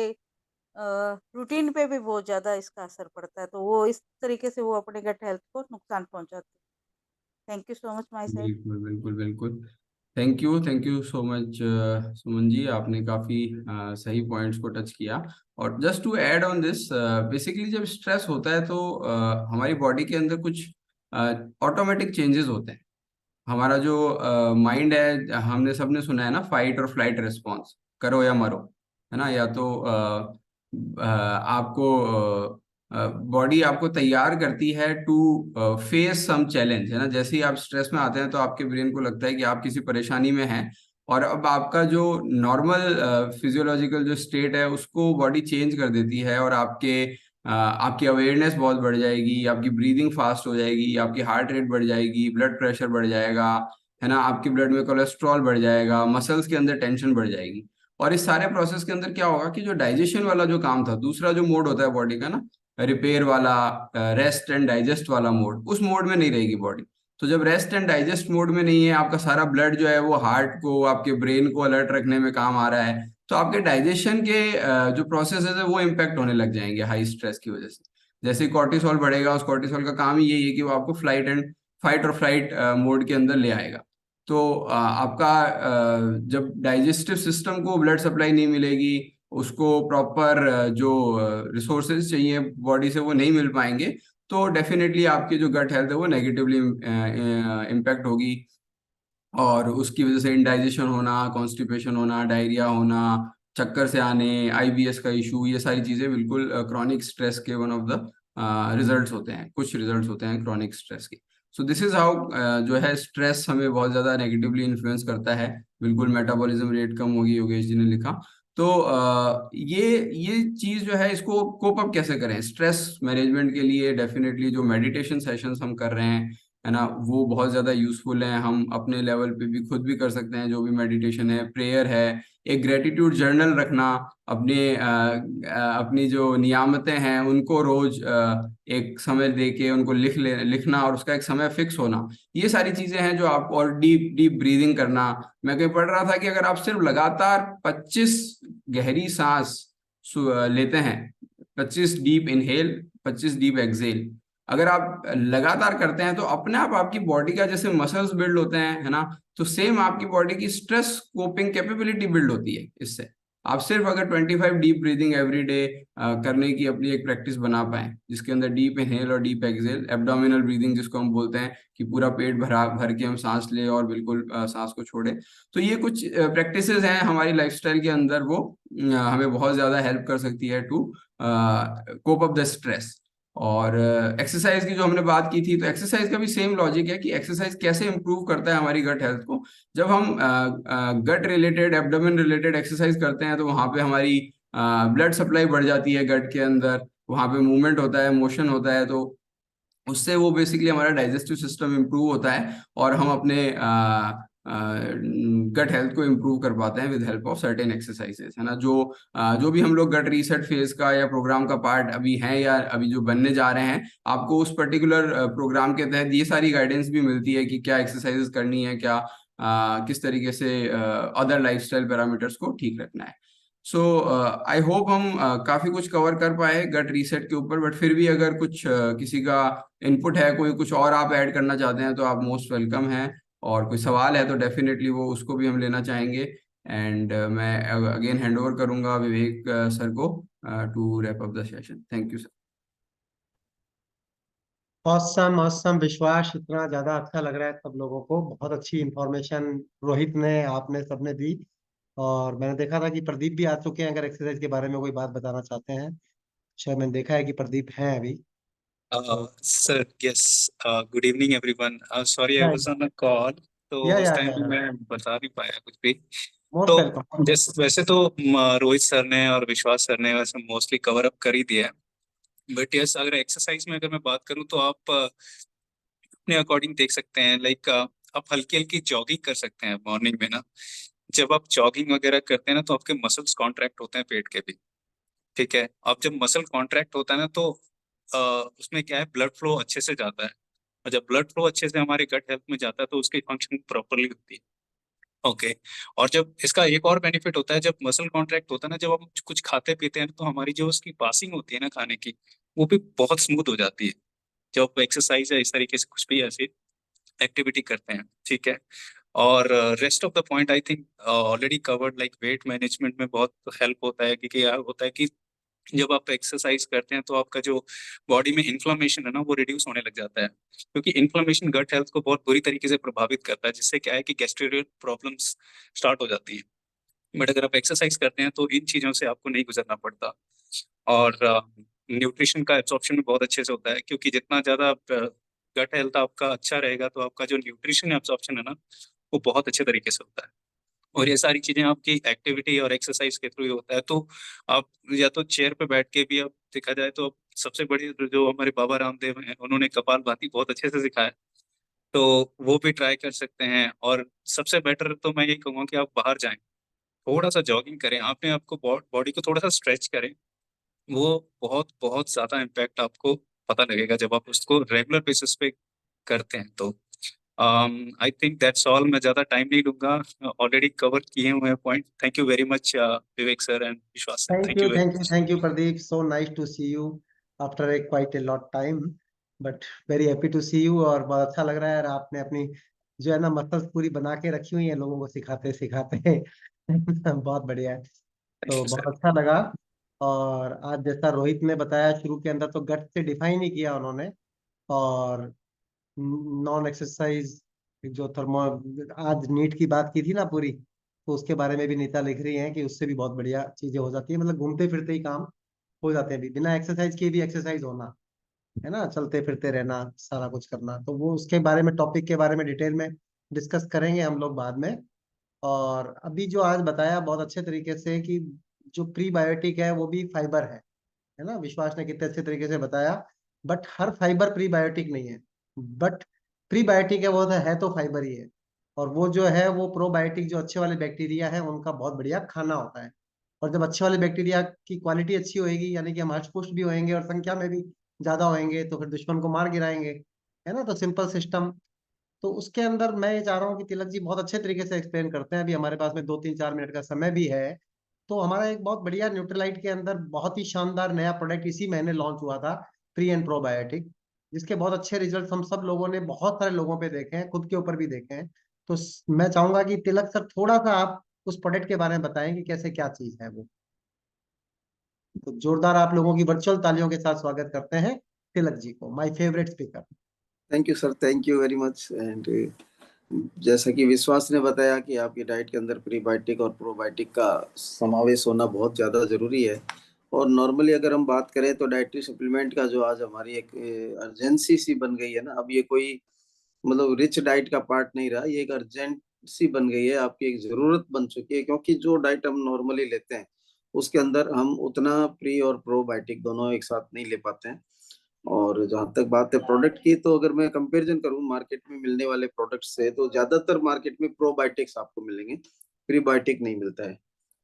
रूटीन पे भी बहुत ज्यादा इसका असर पड़ता है तो वो इस तरीके से वो अपने गट हेल्थ को नुकसान पहुंचाते हैं। Thank you so much my side. बिल्कुल बिल्कुल बिल्कुल। Thank you so much Suman ji, आपने काफी सही पॉइंट्स को टच किया। और just to add on this, basically जब स्ट्रेस होता है तो हमारी बॉडी के अंदर कुछ ऑटोमेटिक चेंजेस होते हैं। हमारा जो माइंड है, हमने सबने सुना है ना, फाइट और फ्लाइट रिस्पॉन्स, करो या मरो, है ना। या तो आपको बॉडी आपको तैयार करती है टू फेस सम चैलेंज, है ना। जैसे ही आप स्ट्रेस में आते हैं तो आपके ब्रेन को लगता है कि आप किसी परेशानी में हैं, और अब आपका जो नॉर्मल फिजियोलॉजिकल जो स्टेट है उसको बॉडी चेंज कर देती है, और आपकी अवेयरनेस बहुत बढ़ जाएगी, आपकी ब्रीदिंग फास्ट हो जाएगी, आपकी हार्ट रेट बढ़ जाएगी, ब्लड प्रेशर बढ़ जाएगा, है ना। आपके ब्लड में कोलेस्ट्रॉल बढ़ जाएगा, मसल्स के अंदर टेंशन बढ़ जाएगी। और इस सारे प्रोसेस के अंदर क्या होगा कि जो डाइजेशन वाला जो काम था, दूसरा जो मोड होता है बॉडी का ना, रिपेयर वाला, रेस्ट एंड डाइजेस्ट वाला मोड, उस मोड में नहीं रहेगी बॉडी। तो जब रेस्ट एंड डाइजेस्ट मोड में नहीं है, आपका सारा ब्लड जो है वो हार्ट को, आपके ब्रेन को अलर्ट रखने में काम आ रहा है, तो आपके डाइजेशन के जो प्रोसेस है वो इम्पेक्ट होने लग जाएंगे हाई स्ट्रेस की वजह से। जैसे कॉर्टिसोल बढ़ेगा, उस कॉर्टिसोल का काम ही यही है कि वो आपको फाइट और फ्लाइट मोड के अंदर ले आएगा। तो आपका जब डाइजेस्टिव सिस्टम को ब्लड सप्लाई नहीं मिलेगी, उसको प्रॉपर जो रिसोर्सेज चाहिए बॉडी से वो नहीं मिल पाएंगे, तो डेफिनेटली आपकी जो गट हेल्थ है वो नेगेटिवली इम्पैक्ट होगी। और उसकी वजह से इंडाइजेशन होना, कॉन्स्टिपेशन होना, डायरिया होना, चक्कर से आने, आईबीएस का इशू, ये सारी चीजें बिल्कुल क्रॉनिक स्ट्रेस के वन ऑफ द रिजल्ट्स होते हैं, कुछ रिजल्ट्स होते हैं क्रॉनिक स्ट्रेस के। सो दिस इज हाउ जो है स्ट्रेस हमें बहुत ज्यादा नेगेटिवली इन्फ्लुएंस करता है। बिल्कुल मेटाबॉलिज्म रेट कम होगी, योगेश जी ने लिखा। तो ये चीज जो है, इसको कोप अप कैसे करें स्ट्रेस मैनेजमेंट के लिए? डेफिनेटली जो मेडिटेशन सेशंस हम कर रहे हैं, है ना, वो बहुत ज्यादा यूजफुल है। हम अपने लेवल पे भी खुद भी कर सकते हैं, जो भी मेडिटेशन है, प्रेयर है, एक ग्रेटिट्यूड जर्नल रखना, अपनी जो नियामतें हैं उनको रोज एक समय दे के उनको लिखना, और उसका एक समय फिक्स होना, ये सारी चीजें हैं जो आप, और डीप डीप ब्रीदिंग करना। मैं कहीं पढ़ रहा था कि अगर आप सिर्फ लगातार 25 गहरी सांस लेते हैं, 25 डीप इनहेल, 25 डीप एक्सहेल, अगर आप लगातार करते हैं, तो अपने आप आपकी बॉडी का जैसे मसल्स बिल्ड होते हैं, है ना, तो सेम आपकी बॉडी की स्ट्रेस कोपिंग कैपेबिलिटी बिल्ड होती है इससे। आप सिर्फ अगर 25 डीप ब्रीदिंग एवरी डे करने की अपनी एक प्रैक्टिस बना पाए, जिसके अंदर डीप इनहेल और डीप एक्सहेल, एब्डोमिनल ब्रीदिंग जिसको हम बोलते हैं, कि पूरा पेट भर के हम सांस ले और बिल्कुल सांस को छोड़े, तो ये कुछ प्रैक्टिसेस हैं हमारी लाइफस्टाइल के अंदर, वो हमें बहुत ज्यादा हेल्प कर सकती है to cope up the stress. और एक्सरसाइज की जो हमने बात की थी, तो एक्सरसाइज का भी सेम लॉजिक है कि एक्सरसाइज कैसे इंप्रूव करता है हमारी गट हेल्थ को। जब हम गट रिलेटेड, एब्डोमेन रिलेटेड एक्सरसाइज करते हैं, तो वहाँ पे हमारी ब्लड सप्लाई बढ़ जाती है गट के अंदर, वहाँ पे मूवमेंट होता है, मोशन होता है, तो उससे वो बेसिकली हमारा डाइजेस्टिव सिस्टम इम्प्रूव होता है, और हम अपने गट हेल्थ को इम्प्रूव कर पाते हैं with help of certain exercises, है ना। जो भी हम लोग गट रीसेट फेज का या प्रोग्राम का पार्ट अभी हैं, या अभी जो बनने जा रहे हैं, आपको उस पर्टिकुलर प्रोग्राम के तहत ये सारी गाइडेंस भी मिलती है कि क्या एक्सरसाइजेस करनी है, क्या किस तरीके से अदर लाइफस्टाइल पैरामीटर्स को ठीक रखना है। सो आई होप हम काफी कुछ कवर कर पाए गट रीसेट के ऊपर, बट फिर भी अगर कुछ किसी का इनपुट है, कोई कुछ और आप ऐड करना चाहते हैं तो आप मोस्ट वेलकम हैं, और कोई सवाल है तो डेफिनेटली वो उसको भी हम लेना चाहेंगे। एंड मैं अगेन हैंड ओवर करूंगा विवेक सर को to wrap up the session. Thank you sir. Awesome awesome Vishwas, इतना ज्यादा अच्छा लग रहा है सब लोगों को। बहुत अच्छी इंफॉर्मेशन रोहित ने, आपने, सबने दी। और मैंने देखा था कि प्रदीप भी आ चुके हैं, अगर एक्सरसाइज के बारे में कोई बात बताना चाहते हैं। शायद मैंने देखा है कि प्रदीप हैं अभी। Sir, yes. Good evening, everyone. Sorry, I या was on a call, तो या उस या टाइम या में मैं बता नहीं पाया कुछ भी। मोस्ट तो वेलकम। वैसे तो रोहित सर ने और विश्वास सर ने वैसे मोस्टली कवर अप कर ही दिया है, बट यस, अगर एक्सरसाइज में अगर मैं बात करूं तो आप अपने अकॉर्डिंग देख सकते हैं। लाइक आप हल्की हल्की जॉगिंग कर सकते हैं मॉर्निंग में ना। जब आप जॉगिंग वगैरह करते हैं ना, तो आपके मसल्स कॉन्ट्रैक्ट होते हैं पेट के भी। ठीक है, अब जब मसल कॉन्ट्रैक्ट होता है ना, तो उसमें क्या है, ब्लड फ्लो अच्छे से जाता है। और जब ब्लड फ्लो अच्छे से हमारे गट हेल्थ में जाता है तो उसकी फंक्शन प्रॉपरली होती है। ओके। और जब इसका एक और बेनिफिट होता है, जब मसल कॉन्ट्रैक्ट होता है ना, जब हम कुछ खाते पीते हैं तो हमारी जो उसकी पासिंग होती है ना खाने की, वो भी बहुत स्मूथ हो जाती है। जब एक्सरसाइज है इस तरीके से कुछ भी ऐसी एक्टिविटी करते हैं, ठीक है। और rest of the point I think already covered. Like weight management में बहुत हेल्प होता है, क्योंकि यार होता है कि जब आप एक्सरसाइज करते हैं तो आपका जो बॉडी में इन्फ्लामेशन है ना, वो रिड्यूस होने लग जाता है, क्योंकि इन्फ्लामेशन गट हेल्थ को बहुत बुरी तरीके से प्रभावित करता है, जिससे क्या है कि गैस्ट्रियल प्रॉब्लम्स स्टार्ट हो जाती है। बट अगर आप एक्सरसाइज करते हैं तो इन चीज़ों से आपको नहीं गुजरना पड़ता। और न्यूट्रिशन का एब्जॉर्प्शन भी बहुत अच्छे से होता है, क्योंकि जितना ज़्यादा गट हेल्थ आपका अच्छा रहेगा तो आपका जो न्यूट्रिशन एब्जॉर्प्शन है ना, वो बहुत अच्छे तरीके से होता है। और ये सारी चीजें आपकी एक्टिविटी और एक्सरसाइज के थ्रू ही होता है। तो आप या तो चेयर पे बैठ के भी, आप देखा जाए तो सबसे बड़ी जो हमारे बाबा रामदेव हैं, उन्होंने कपालभाति बहुत अच्छे से सिखाया, तो वो भी ट्राई कर सकते हैं। और सबसे बेटर तो मैं यही कहूँगा कि आप बाहर जाएं, थोड़ा सा जॉगिंग करें, आपने आपको बॉडी को थोड़ा सा स्ट्रेच करें। वो बहुत बहुत ज्यादा इम्पैक्ट आपको पता लगेगा जब आप उसको रेगुलर बेसिस पे करते हैं। तो आई थिंक दैट्स ऑल। मैं ज्यादा टाइम नहीं लूंगा, ऑलरेडी कवर किए हुए हैं point. Thank you very much Vivek sir and Vishwas sir, thank thank you, you very thank you, much. Thank you Pradeep. So nice to see you after a quite a lot time, but very happy to see you. और बहुत अच्छा लग रहा है, और आपने अपनी जो है ना मसल्स पूरी बना के रखी हुई है लोगों को सिखाते सिखाते। बहुत बढ़िया है। थैंक तो यू सर। बहुत अच्छा लगा। और आज जैसा रोहित ने बताया, शुरू के अंदर तो गट से डिफाइन ही किया उन्होंने। और नॉन एक्सरसाइज जो थर्मो, आज नीट की बात की थी ना पूरी, तो उसके बारे में भी नीता लिख रही हैं कि उससे भी बहुत बढ़िया चीजें हो जाती है। मतलब घूमते फिरते ही काम हो जाते हैं, भी बिना एक्सरसाइज किए भी एक्सरसाइज होना है ना, चलते फिरते रहना, सारा कुछ करना। तो वो उसके बारे में, टॉपिक के बारे में डिटेल में डिस्कस करेंगे हम लोग बाद में। और अभी जो आज बताया बहुत अच्छे तरीके से कि जो प्रीबायोटिक है वो भी फाइबर है ना, विश्वास ने कितने अच्छे तरीके से बताया। बट हर फाइबर प्रीबायोटिक नहीं है, बट प्रीबायोटिक है वो तो फाइबर ही है। और वो जो है वो प्रोबायोटिक, जो अच्छे वाले बैक्टीरिया है उनका बहुत बढ़िया खाना होता है। और जब अच्छे वाले बैक्टीरिया की क्वालिटी अच्छी होएगी, यानी कि हम हष्ट-पुष्ट भी होएंगे और संख्या में भी ज्यादा होएंगे, तो फिर दुश्मन को मार गिराएंगे, है ना। तो सिंपल सिस्टम। तो उसके अंदर मैं ये चाह रहा हूँ कि तिलक जी बहुत अच्छे तरीके से एक्सप्लेन करते हैं। अभी हमारे पास में 2-3-4 मिनट का समय भी है। तो हमारा एक बहुत बढ़िया न्यूट्रलाइट के अंदर बहुत ही शानदार नया प्रोडक्ट इसी महीने लॉन्च हुआ था, प्री एंड प्रोबायोटिक, जिसके बहुत अच्छे रिजल्ट हम सब लोगों ने बहुत सारे लोगों पे देखे हैं, खुद के ऊपर भी देखे हैं। तो मैं चाहूंगा कि तिलक सर थोड़ा सा आप उस प्रोडक्ट के बारे में बताएं कि कैसे, क्या चीज है वो। तो जोरदार आप लोगों की वर्चुअल तालियों के साथ स्वागत करते हैं तिलक जी को, my favourite speaker. Thank you sir, thank you very much. And जैसा कि विश्वास ने बताया कि आपकी डाइट के अंदर प्रीबायोटिक और प्रोबायोटिक का समावेश होना बहुत ज़्यादा ज़रूरी है। और नॉर्मली अगर हम बात करें तो डाइटरी सप्लीमेंट का जो आज हमारी एक अर्जेंसी सी बन गई है ना, अब ये कोई मतलब रिच डाइट का पार्ट नहीं रहा, ये एक अर्जेंट सी बन गई है, आपकी एक ज़रूरत बन चुकी है। क्योंकि जो डाइट हम नॉर्मली लेते हैं उसके अंदर हम उतना प्री और प्रोबायोटिक दोनों एक साथ नहीं ले पाते हैं। और जहाँ तक बात है प्रोडक्ट की, तो अगर मैं कंपैरिजन करूँ मार्केट में मिलने वाले प्रोडक्ट से, तो ज्यादातर मार्केट में प्रोबायोटिक्स आपको मिलेंगे, प्रीबायोटिक नहीं मिलता है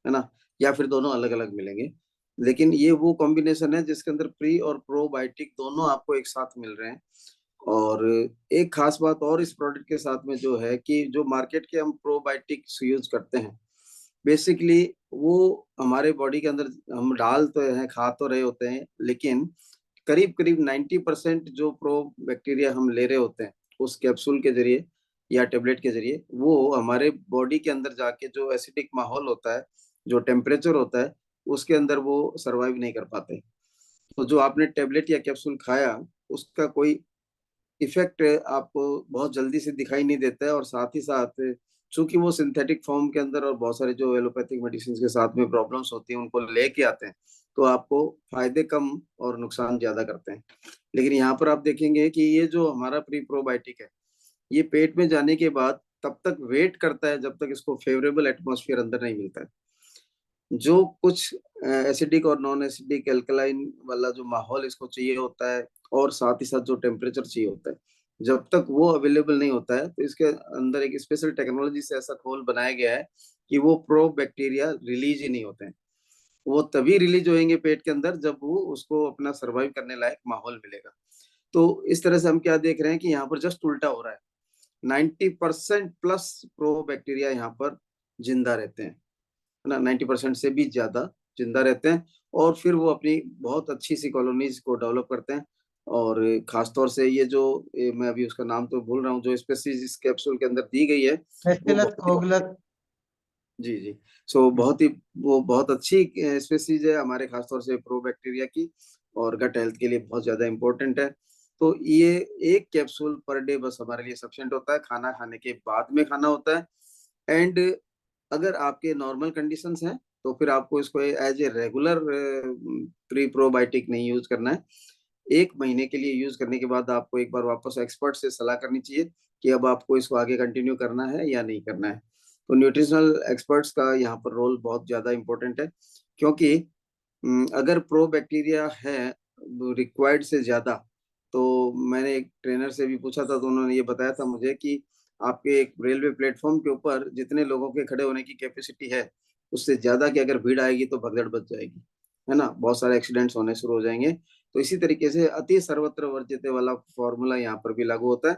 ना, या फिर दोनों अलग अलग मिलेंगे। लेकिन ये वो कॉम्बिनेशन है जिसके अंदर प्री और प्रोबायोटिक दोनों आपको एक साथ मिल रहे हैं। और एक खास बात और इस प्रोडक्ट के साथ में जो है कि जो मार्केट के हम प्रोबायोटिक्स यूज करते हैं, बेसिकली वो हमारे बॉडी के अंदर हम डाल तो हैं, खा तो रहे होते हैं, लेकिन करीब करीब 90% जो प्रो बैक्टीरिया हम ले रहे होते हैं उस कैप्सूल के जरिए या टेबलेट के जरिए, वो हमारे बॉडी के अंदर जाके जो एसिडिक माहौल होता है, जो टेम्परेचर होता है, उसके अंदर वो सरवाइव नहीं कर पाते। तो जो आपने टेबलेट या कैप्सूल खाया, उसका कोई इफेक्ट आपको बहुत जल्दी से दिखाई नहीं देता है, और साथ ही साथ चूंकि वो सिंथेटिक फॉर्म के अंदर और बहुत सारे जो एलोपैथिक मेडिसिन के साथ में प्रॉब्लम्स होती हैं उनको लेके आते हैं, तो आपको फायदे कम और नुकसान ज्यादा करते हैं। लेकिन यहाँ पर आप देखेंगे कि ये जो हमारा प्री प्रोबायोटिक है, ये पेट में जाने के बाद तब तक वेट करता है जब तक इसको फेवरेबल एटमॉस्फेयर अंदर नहीं मिलता है। जो कुछ एसिडिक और नॉन एसिडिक एल्कलाइन वाला जो माहौल इसको चाहिए होता है, और साथ ही साथ जो टेम्परेचर चाहिए होता है, जब तक वो अवेलेबल नहीं होता है, तो इसके अंदर एक स्पेशल टेक्नोलॉजी से ऐसा खोल बनाया गया है कि वो प्रो बैक्टीरिया रिलीज ही नहीं होते हैं। वो तभी रिलीज होंगे पेट के अंदर जब वो उसको अपना सर्वाइव करने लायक माहौल मिलेगा। तो इस तरह से हम क्या देख रहे हैं कि यहाँ पर जस्ट उल्टा हो रहा है। 90% प्लस प्रो बैक्टीरिया यहाँ पर जिंदा रहते हैं, है ना, 90% से भी ज्यादा जिंदा रहते हैं, और फिर वो अपनी बहुत अच्छी सी कॉलोनीज को डेवलप करते हैं। और खासतौर से ये जो मैं अभी उसका नाम तो भूल रहा हूँ, जो स्पेसीज इस कैप्सूल के अंदर दी गई है, वो Bacillus coagulus। जी जी, सो बहुत ही वो बहुत अच्छी स्पेसीज है हमारे, खासतौर से प्रो बैक्टीरिया की, और गट हेल्थ के लिए बहुत ज्यादा इंपॉर्टेंट है। तो ये एक कैप्सूल पर डे बस हमारे लिए सफिशिएंट होता है, खाना खाने के बाद में खाना होता है। एंड अगर आपके नॉर्मल कंडीशंस हैं तो फिर आपको इसको as a regular pre probiotic नहीं यूज करना है। 1 महीने के लिए यूज करने के बाद आपको एक बार वापस एक्सपर्ट से सलाह करनी चाहिए कि अब आपको इसको आगे कंटिन्यू करना है या नहीं करना है। तो न्यूट्रिशनल एक्सपर्ट्स का यहाँ पर रोल बहुत ज्यादा इंपॉर्टेंट है, क्योंकि अगर प्रो बैक्टीरिया है रिक्वायर्ड से ज्यादा, तो मैंने एक ट्रेनर से भी पूछा था, तो उन्होंने ये बताया था मुझे कि आपके एक रेलवे प्लेटफॉर्म के ऊपर जितने लोगों के खड़े होने की कैपेसिटी है, उससे ज्यादा की अगर भीड़ आएगी तो भगदड़ बच जाएगी, है ना, बहुत सारे एक्सीडेंट्स होने शुरू हो जाएंगे। तो इसी तरीके से अति सर्वत्र वर्जित वाला फॉर्मूला यहाँ पर भी लागू होता है,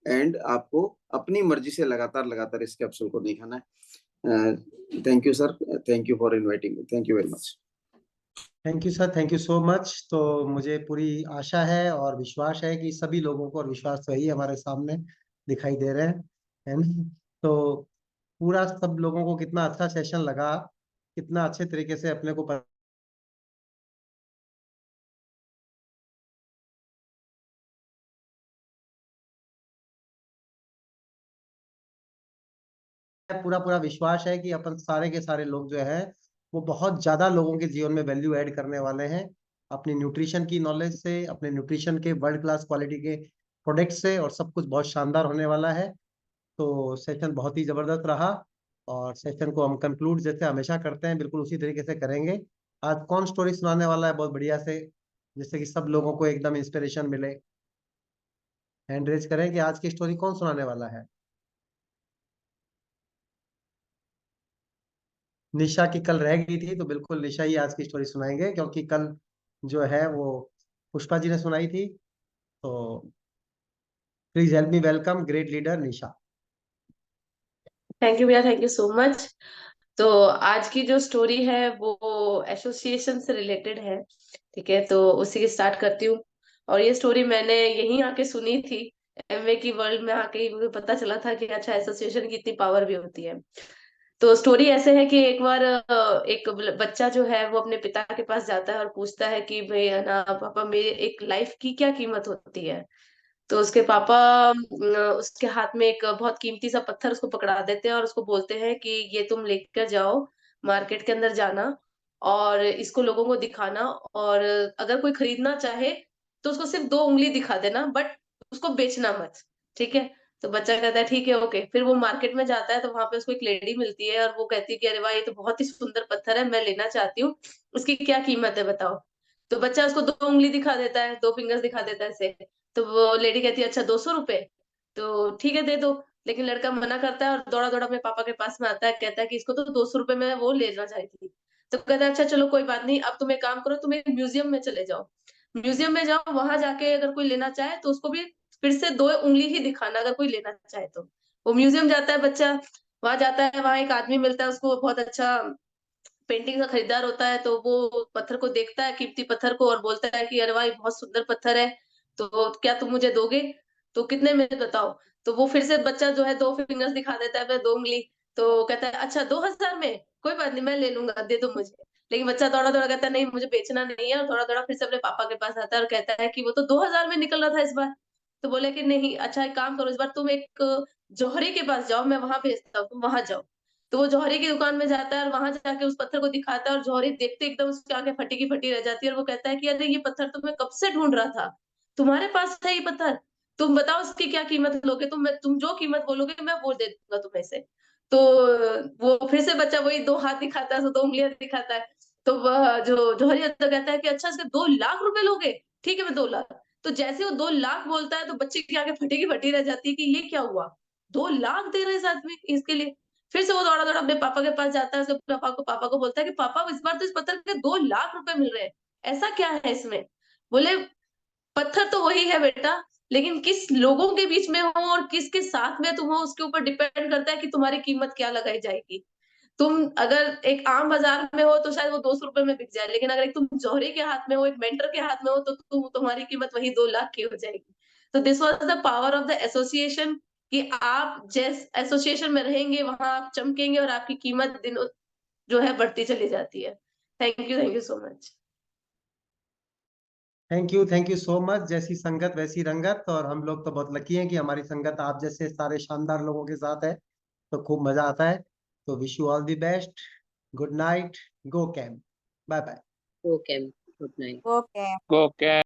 एंड आपको अपनी मर्जी से लगातार लगातार इस कैप्सूल को नहीं खाना है। Thank you sir, thank you for inviting me, thank you very much. Thank you sir, thank you so much. तो मुझे पूरी आशा है और विश्वास है कि सभी लोगों को, और विश्वास तो यही हमारे सामने दिखाई दे रहे हैं, है ना। तो पूरा सब लोगों को कितना अच्छा सेशन लगा, कितना अच्छे तरीके से अपने को पूरा पूरा विश्वास है कि अपन सारे के सारे लोग जो है वो बहुत ज्यादा लोगों के जीवन में वैल्यू ऐड करने वाले हैं, अपनी न्यूट्रिशन की नॉलेज से, अपने न्यूट्रिशन के वर्ल्ड क्लास क्वालिटी के प्रोडक्ट से, और सब कुछ बहुत शानदार होने वाला है। तो सेशन बहुत ही जबरदस्त रहा, और सेशन को हम कंक्लूड जैसे हमेशा करते हैं बिल्कुल उसी तरीके से करेंगे। आज कौन स्टोरी सुनाने वाला है बहुत बढ़िया से, जिससे कि सब लोगों को एकदम इंस्पिरेशन मिले? हैंड रेज करें कि आज की स्टोरी कौन सुनाने वाला है। निशा की कल रह गई थी, तो बिल्कुल निशा ही आज की स्टोरी सुनाएंगे, क्योंकि कल जो है वो पुष्पा जी ने सुनाई थी। तो please help me welcome great leader Nisha. Thank you भैया, थैंक यू सो मच। तो आज की जो स्टोरी है वो एसोसिएशन से रिलेटेड है, ठीक है, तो उसी की स्टार्ट करती हूँ। और ये स्टोरी मैंने यहीं आके सुनी थी, एमवे की वर्ल्ड में आके ही मुझे पता चला था कि अच्छा एसोसिएशन की इतनी पावर भी होती है। तो स्टोरी ऐसे है कि एक बार एक बच्चा जो है वो अपने पिता के पास जाता है और पूछता है कि भाई है ना पापा, मेरे एक लाइफ की क्या कीमत होती है। तो उसके पापा उसके हाथ में एक बहुत कीमती सा पत्थर उसको पकड़ा देते हैं और उसको बोलते हैं कि ये तुम लेकर जाओ, मार्केट के अंदर जाना और इसको लोगों को दिखाना, और अगर कोई खरीदना चाहे तो उसको सिर्फ 2 उंगली दिखा देना, बट उसको बेचना मत, ठीक है। तो बच्चा कहता है ठीक है, ओके। फिर वो मार्केट में जाता है तो वहां पे उसको एक लेडी मिलती है और वो कहती है कि अरे वाह, ये तो बहुत ही सुंदर पत्थर है, मैं लेना चाहती हूँ, उसकी क्या कीमत है बताओ। तो बच्चा उसको 2 उंगली दिखा देता है, 2 फिंगर्स दिखा देता है ऐसे। तो वो लेडी कहती है अच्छा 200 रुपए, तो ठीक है दे दो। लेकिन लड़का मना करता है और दौड़ा दौड़ा अपने पापा के पास में आता है, कहता है कि इसको तो 200 रुपए में वो लेना चाहती थी। तो कहता है अच्छा चलो कोई बात नहीं, अब तुम एक काम करो, तुम एक म्यूजियम में चले जाओ, म्यूजियम में जाओ, वहां जाके अगर कोई लेना चाहे तो उसको भी फिर से 2 उंगली ही दिखाना अगर कोई लेना चाहे तो। वो म्यूजियम जाता है बच्चा, वहां जाता है, वहां एक आदमी मिलता है उसको, बहुत अच्छा पेंटिंग का खरीदार होता है, तो वो पत्थर को देखता है, कीमती पत्थर को, और बोलता है कि अरे वाह, ये बहुत सुंदर पत्थर है, तो क्या तुम मुझे दोगे? तो कितने में बताओ? तो वो फिर से बच्चा जो है 2 फिंगर्स दिखा देता है, फिर 2 उंगली, तो कहता है अच्छा 2000 में? कोई बात नहीं, मैं ले लूँगा, दे दो मुझे। लेकिन बच्चा दौड़ा-दौड़ा कहता है नहीं, मुझे बेचना नहीं है, और दौड़ा-दौड़ा फिर से अपने पापा के पास आता है और कहता है कि वो तो 2000 में निकल रहा था इस बार। तो बोले कि नहीं, अच्छा एक काम करो, इस बार तुम एक जौहरी के पास जाओ, मैं वहाँ भेजता हूँ, तुम वहाँ जाओ। तो वो जौहरी की दुकान में जाता है और वहां जाके उस पत्थर को दिखाता है, और जौहरी देखते एकदम उसकी आंखें फटी की फटी रह जाती है, और वो कहता है कि अरे ये पत्थर तो मैं कब से ढूंढ रहा था, तुम्हारे पास है ये पत्थर, तुम बताओ इसकी क्या कीमत लोगे? तुम जो कीमत बोलोगे मैं वो दे दूंगा तुम्हें से। तो वो फिर से बच्चा वही 2 हाथ दिखाता है, 2 उंगलियां दिखाता है। तो वह जो जौहरी तो कहता है कि अच्छा इसके 2 लाख रुपए लोगे? ठीक है, मैं 2 लाख। तो जैसे वो 2 लाख बोलता है, तो बच्चे की आंखें फटी की फटी रह जाती है कि ये क्या हुआ? 2 लाख दे रहे हैं इस आदमी इसके लिए। फिर से वो दौड़ा-दौड़ा अपने पापा के पास जाता है, उसके पापा को बोलता है कि पापा इस बार तो इस पत्थर के 2 लाख रुपए मिल रहे हैं, ऐसा क्या है इसमें? बोले पत्थर तो वही है बेटा, लेकिन किस लोगों के बीच में हो और किसके साथ में तुम हो, उसके ऊपर डिपेंड करता है कि तुम्हारी कीमत क्या लगाई जाएगी। तुम अगर एक आम बाजार में हो तो शायद वो 200 रुपए में बिक जाए, लेकिन अगर एक तुम जौहरी के हाथ में हो, एक मेंटर के हाथ में हो, तो तुम्हारी कीमत वही 2 लाख की हो जाएगी। तो this was the power of the association, कि आप जिस एसोसिएशन में रहेंगे वहां आप चमकेंगे और आपकी कीमत दिन जो है बढ़ती चली जाती है। Thank you so much. Thank you so much. जैसी संगत वैसी रंगत, और हम लोग तो बहुत लकी हैं कि हमारी संगत आप जैसे सारे शानदार लोगों के साथ है, तो खूब मजा आता है। तो wish you all the best, good night, go camp, bye bye. Okay, good night. Okay. Okay.